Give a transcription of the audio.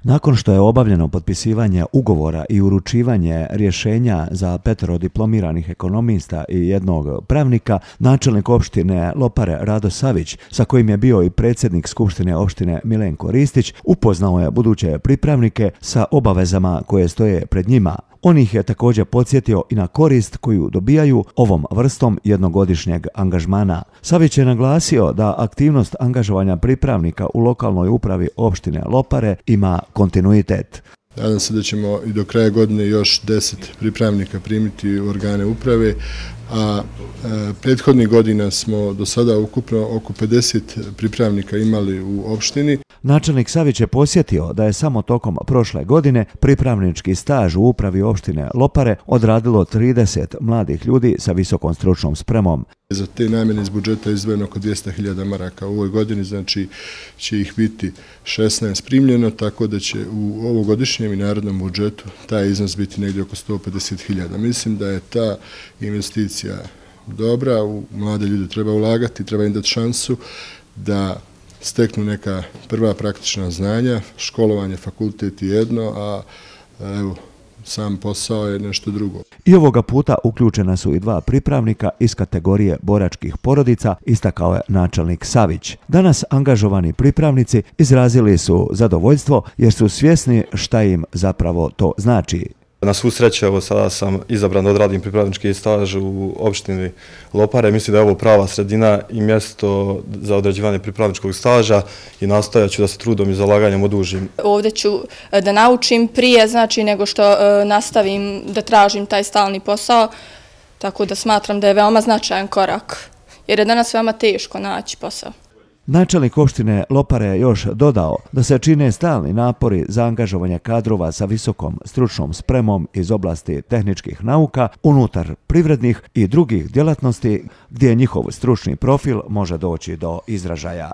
Nakon što je obavljeno potpisivanje ugovora i uručivanje rješenja za 5 diplomiranih ekonomista i jednog pravnika, načelnik opštine Lopare Rado Savić, sa kojim je bio i predsjednik Skupštine opštine Milenko Ristić, upoznao je buduće pripravnike sa obavezama koje stoje pred njima. On ih je također podsjetio i na korist koju dobijaju ovom vrstom jednogodišnjeg angažmana. Savić je naglasio da aktivnost angažovanja pripravnika u lokalnoj upravi opštine Lopare ima kontinuitet. Nadam se da ćemo i do kraja godine još 10 pripravnika primiti u organe uprave, a prethodnih godina smo do sada ukupno oko 50 pripravnika imali u opštini. Načelnik Savić je podsjetio da je samo tokom prošle godine pripravnički staž u upravi opštine Lopare odradilo 30 mladih ljudi sa visokom stručnom spremom. Za te namjene iz budžeta izdvojeno oko 200.000 maraka u ovoj godini, znači će ih biti 16 primljeno, tako da će u ovogodišnjem i narodnom budžetu taj iznos biti negdje oko 150.000. Mislim da je ta investicija dobra, u mlade ljude treba ulagati, treba im dati šansu da steknu neka prva praktična znanja, školovanje, fakultet je jedno, a evo, sam posao je nešto drugo. I ovoga puta uključena su i 2 pripravnika iz kategorije boračkih porodica, istakao je načelnik Savić. Danas angažovani pripravnici izrazili su zadovoljstvo jer su svjesni šta im zapravo to znači. Na svu sreću, evo sada sam izabran da odradim pripravnički staž u opštini Lopare. Mislim da je ovo prava sredina i mjesto za odrađivanje pripravničkog staža i nastojat ću da se trudom i zalaganjem odužim. Ovdje ću da naučim prije, znači, nego što nastavim da tražim taj stalni posao, tako da smatram da je veoma značajan korak, jer je danas veoma teško naći posao. Načelnik opštine Lopare je još dodao da se čine stalni napori za angažovanje kadrova sa visokom stručnom spremom iz oblasti tehničkih nauka unutar privrednih i drugih djelatnosti gdje njihov stručni profil može doći do izražaja.